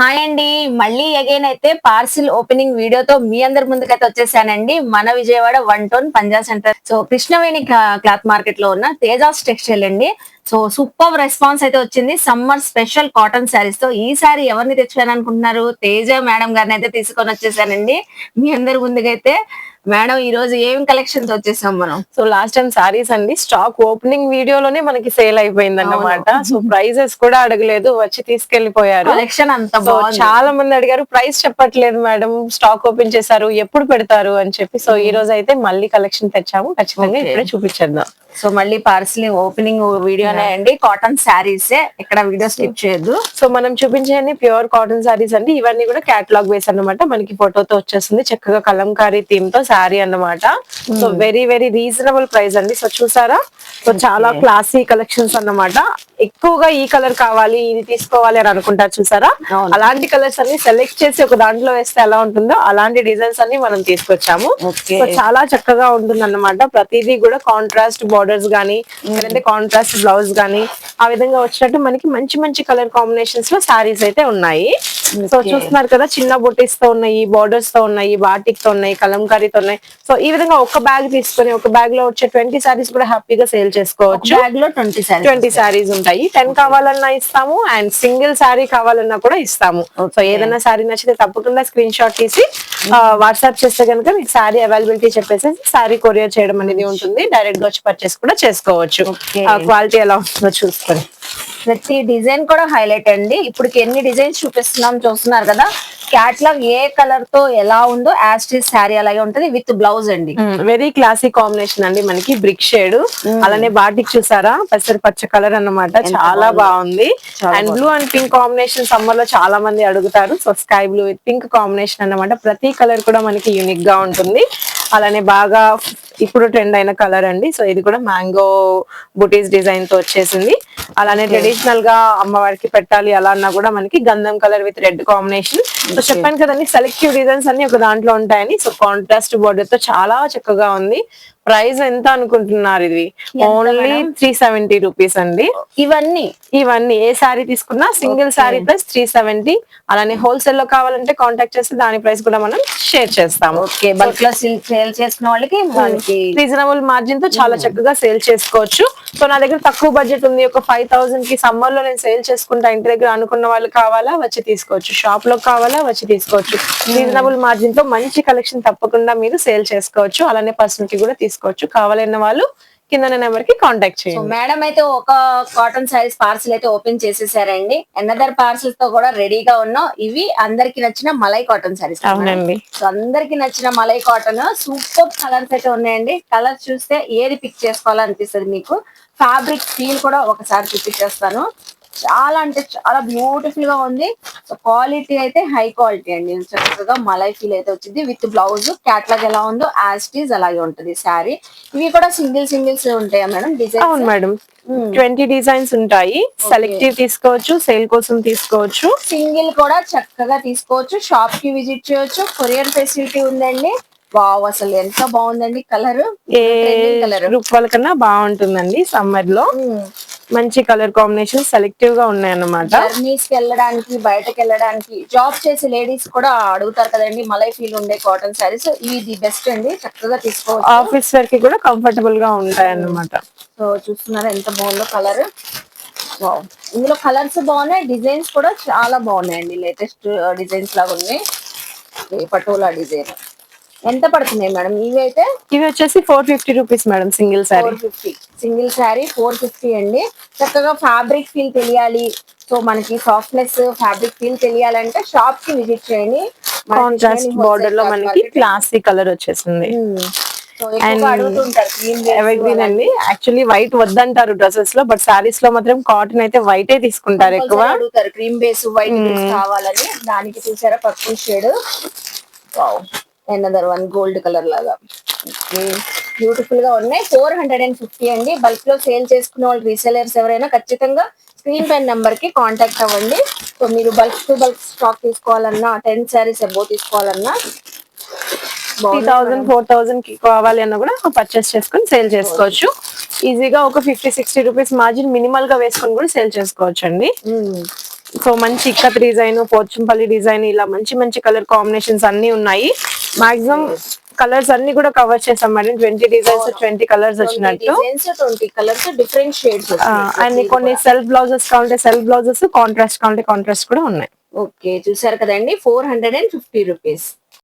Hi అండి. మళ్ళీ again అయితే పార్సిల్ ఓపెనింగ్ వీడియోతో మీ అందరి ముందుకైతే వచ్చేసానండి. మన Vijayawada 1 town Panja centre. So Krishnaveni cloth market లో ఉన్న తేజాస్ టెక్స్టైల్ అండి. సో సూపర్ రెస్పాన్స్ అయితే వచ్చింది. సమ్మర్ స్పెషల్ కాటన్ శారీస్ తో ఈ సారీ ఎవరిని తెచ్చాను అనుకుంటున్నారు? తేజ మేడం గారిని అయితే తీసుకొని వచ్చేసానండి. మీ అందరి ముందుకైతే మేడం ఈ రోజు ఏం కలెక్షన్స్ వచ్చేసాం మనం. సో లాస్ట్ టైం సారీస్ అండి స్టాక్ ఓపెనింగ్ వీడియోలోనే మనకి సేల్ అయిపోయింది అన్నమాట. సో ప్రైజెస్ కూడా అడగలేదు, వచ్చి తీసుకెళ్లిపోయారు. కలెక్షన్ అంత సో బాగుంది. చాలా మంది అడిగారు ప్రైస్ చెప్పట్లేదు మేడం, స్టాక్ ఓపెన్ చేశారు, ఎప్పుడు పెడతారు అని చెప్పి. సో ఈ రోజు అయితే మళ్ళీ కలెక్షన్ తెచ్చాము, ఖచ్చితంగా ఇప్పుడే చూపించేద్దాం. సో మళ్ళీ పార్సిల్ ఓపెనింగ్ వీడియోనే అండి. కాటన్ శారీస్ ఇక్కడ వీడియో స్కిప్ చేయొద్దు. సో మనం చూపించేది ప్యూర్ కాటన్ సారీస్ అండి. ఇవన్నీ కూడా క్యాటలాగ్ వేస్ అన్నమాట. మనకి ఫోటోతో వచ్చేస్తుంది, చక్కగా కలంకారీ థీమ్ తో శారీ అన్నమాట. So very very reasonable price అండి. సో చూసారా, సో చాలా క్లాసీ కలెక్షన్స్ అన్నమాట. ఎక్కువగా ఈ కలర్ కావాలి, ఇది తీసుకోవాలి అని అనుకుంటారు చూసారా, అలాంటి కలర్స్ అన్ని సెలెక్ట్ చేసి ఒక దాంట్లో వేస్తే ఎలా ఉంటుందో అలాంటి డిజైన్స్ అన్ని మనం తీసుకొచ్చాము. సో చాలా చక్కగా ఉంటుంది అన్నమాట. ప్రతిదీ కూడా కాంట్రాస్ట్ బోర్డర్స్ గానీ, లేదంటే కాంట్రాస్ట్ బ్లౌజ్ గానీ ఆ విధంగా వచ్చినట్టు మనకి మంచి మంచి కలర్ కాంబినేషన్స్ లో సారీస్ అయితే ఉన్నాయి. సో చూస్తున్నారు కదా, చిన్న బొటీస్ తో ఉన్నాయి, బోర్డర్స్ తో ఉన్నాయి, బాటిక్ తో ఉన్నాయి, కలంకారీతో ఉన్నాయి. సో ఈ విధంగా ఒక బ్యాగ్ తీసుకొని ఒక బ్యాగ్ లో వచ్చే 20 సారీస్ కూడా హ్యాపీగా సేల్ చేసుకోవచ్చు. బ్యాగ్ లో 20 సారీస్ ఉంటాయి. 10 కావాలన్నా ఇస్తాము, అండ్ సింగిల్ సారీ కావాలన్నా కూడా ఇస్తాము. సో ఏదైనా సారీ నచ్చితే తప్పకుండా స్క్రీన్ షాట్ తీసి వాట్సాప్ చేస్తే కనుక మీకు సారీ అవైలబిలిటీ చెప్పేసి సారీ కొరియర్ చేయడం అనేది ఉంటుంది. డైరెక్ట్ గా వచ్చి పర్చేస్ కూడా చేసుకోవచ్చు. క్వాలిటీ ఎలా ఉంటుందో చూసుకొని. ప్రతి డిజైన్ కూడా హైలైట్ అండి. ఇప్పుడు ఎన్ని డిజైన్స్ చూపిస్తున్నాం చూస్తున్నారు కదా. క్యాట్లాగ్ ఏ కలర్ తో ఎలా ఉందో యాస్టీస్ శారీ అలాగే ఉంటది విత్ బ్లౌజ్ అండి. వెరీ క్లాసిక్ కాంబినేషన్ అండి. మనకి బ్రిక్ షేడ్, అలానే బాటిక్ చూసారా, పెసర పచ్చ కలర్ అన్నమాట. చాలా బాగుంది. And blue and pink combination summer లో చాలా మంది అడుగుతారు. So sky blue with pink combination అన్నమాట. ప్రతి కలర్ కూడా మనకి యూనిక్ గా ఉంటుంది. అలానే బాగా ఇప్పుడు ట్రెండ్ అయిన కలర్ అండి. సో ఇది కూడా మ్యాంగో బుటీస్ డిజైన్ తో వచ్చేసింది. అలానే ట్రెడిషనల్ గా అమ్మవారికి పెట్టాలి అలా అన్నా కూడా మనకి గంధం colour with red combination. So చెప్పాను కదండి, సెలెక్టివ్ డిజైన్స్ అన్ని ఒక దాంట్లో ఉంటాయని. సో కాంట్రాస్ట్ బోర్డర్ తో చాలా చక్కగా ఉంది. ప్రైస్ ఎంత అనుకుంటున్నారు? ఇది ఓన్లీ 370 రూపీస్ అండి. ఇవన్నీ ఏ సారీ తీసుకున్నా సింగిల్ సారీ ప్లస్ 370. అలానే హోల్సేల్ లో కావాలంటే కాంటాక్ట్ చేస్తే దాని ప్రైస్ కూడా మనం షేర్ చేస్తాము. బల్క్ లో సేల్ చేసిన వాళ్ళకి రీజనబుల్ మార్జిన్ తో చాలా చక్కగా సేల్ చేసుకోవచ్చు. సో నా దగ్గర తక్కువ బడ్జెట్ ఉంది, ఒక 5000 కి సమ్మర్ లో నేను సేల్ చేసుకుంటా, ఇంటి దగ్గర అనుకున్న వాళ్ళు కావాలా వచ్చి తీసుకోవచ్చు, షాప్ లో కావాలా వచ్చి తీసుకోవచ్చు. రీజనబుల్ మార్జిన్ తో మంచి కలెక్షన్ తప్పకుండా మీరు సేల్ చేసుకోవచ్చు. అలానే పర్సన్ కి కూడా తీసుకోవచ్చు. కావాలన్న వాళ్ళు కింద నెంబర్ కి కాంటాక్ట్ చేయండి. మేడం అయితే ఒక కాటన్ సారీస్ పార్సిల్ అయితే ఓపెన్ చేసేసారండి. అనదర్ పార్సిల్స్ తో కూడా రెడీగా ఉన్నాం. ఇవి అందరికి నచ్చిన మలై కాటన్ సారీస్. అవునండి. సో అందరికి నచ్చిన మలై కాటన్ సూపర్ కలర్స్ అయితే ఉన్నాయండి. కలర్స్ చూస్తే ఏది పిక్ చేసుకోవాలనిపిస్తుంది మీకు. ఫ్యాబ్రిక్ ఫీల్ కూడా ఒకసారి చూపించేస్తాను. చాలా అంటే చాలా బ్యూటిఫుల్ గా ఉంది. సో క్వాలిటీ అయితే హై క్వాలిటీ అండి. చక్కగా మలై ఫీల్ అయితే వచ్చింది విత్ బ్లౌజ్. క్యాట్లాగ్ ఎలా ఉందో యాస్టీస్ అలాగే ఉంటది శారీ. ఇవి కూడా సింగిల్స్ ఉంటాయా మేడం డిజైన్? అవును మేడం, 20 డిజైన్స్ ఉంటాయి. సెలెక్టివ్ తీసుకోవచ్చు, సేల్ కోసం తీసుకోవచ్చు, సింగిల్ కూడా చక్కగా తీసుకోవచ్చు. షాప్ కి విజిట్ చేయొచ్చు. కొరియర్ ఫెసిలిటీ ఉందండి. వావ్, అసలు ఎంత బాగుందండి కలర్. గ్రూప్ వాళ్ళ కన్నా బాగుంటుందండి. సమ్మర్ లో మంచి కలర్ కాంబినేషన్ సెలెక్టివ్ గా ఉన్నాయన్నమాట. జర్నీస్ కి వెళ్ళడానికి, బయటకు వెళ్ళడానికి, జాబ్ చేసే లేడీస్ కూడా అడుగుతారు కదండి మలై ఫీల్ ఉండే కాటన్ సారీస్. ఇది బెస్ట్ అండి, చక్కగా తీసుకోవచ్చు. ఆఫీస్ వేర్ కి కూడా కంఫర్టబుల్ గా ఉంటాయి అన్నమాట. సో చూస్తున్నారా ఎంత బాగుందో కలర్. వావ్, ఇందులో కలర్స్ బాగున్నాయి, డిజైన్స్ కూడా చాలా బాగున్నాయండి. లేటెస్ట్ డిజైన్స్ లాగా ఉన్నాయి. పటోలా డిజైన్. ఎంత పడుతున్నాయి మేడం ఇవి అయితే? ఇవి వచ్చేసి 450 rupees madam. Single sorry 450. Single sorry 450 అండి. చక్కగా ఫ్యాబ్రిక్ ఫీల్ తెలియాలి, సో మనకి సాఫ్ట్నెస్ ఫ్యాబ్రిక్ ఫీల్ తెలియాలంటే షాప్ కి విజిట్ చేయండి. కాంట్రాస్ట్ బోర్డర్ లో మనకి క్లాసీ కలర్ వచ్చేసింది. ఎవర్గ్రీన్ అండి. యాక్చువల్లీ వైట్ వద్దంటారు డ్రెస్సెస్ లో, బట్ సారీస్ లో మాత్రం కాటన్ అయితే వైట్ తీసుకుంటారు ఎక్కువ. క్రీమ్ బేస్ వైట్ కావాలని. దానికి చూసారా purple shade. Another one gold colour లాగా బ్యూటిఫుల్ గా ఉన్నాయి. 450 అండి. బల్క్ లో సేల్ చేసుకునే వాళ్ళు రీసెలర్స్ ఎవరైనా ఖచ్చితంగా స్క్రీన్ పైన నెంబర్ కి కాంటాక్ట్ అవ్వండి. సో మీరు బల్క్ టు బల్క్ స్టాక్ తీసుకోవాలన్నా, 10 సారీస్ అబౌ తీసుకోవాలన్నా 3000 4000 కి కావాలి అన్న కూడా పర్చేస్ చేసుకొని సేల్ చేసుకోవచ్చు. ఈజీగా ఒక 50-60 రూపీస్ మార్జిన్ మినిమల్ గా వేసుకొని కూడా సేల్ చేసుకోవచ్చు అండి. సో మంచి ఇక్కత్ డిజైన్, పోచంపల్లి డిజైన్, ఇలా మంచి మంచి కలర్ కాంబినేషన్స్ అన్ని ఉన్నాయి. మాక్సిమం కలర్స్ అన్ని కూడా కవర్ చేసాం మేడం. 20 డిజైన్స్ 20 కలర్స్ వచ్చినట్టు. 20 కలర్స్ డిఫరెంట్ షేడ్స్. అండ్ కొన్ని సెల్ఫ్ బ్లౌజెస్ కావాలంటే సెల్ఫ్ బ్లౌజెస్, కాంట్రాస్ట్ కావాలంటే కాంట్రాస్ట్ కూడా ఉన్నాయి. ఓకే, చూసారు కదండి, 450 రూపీస్.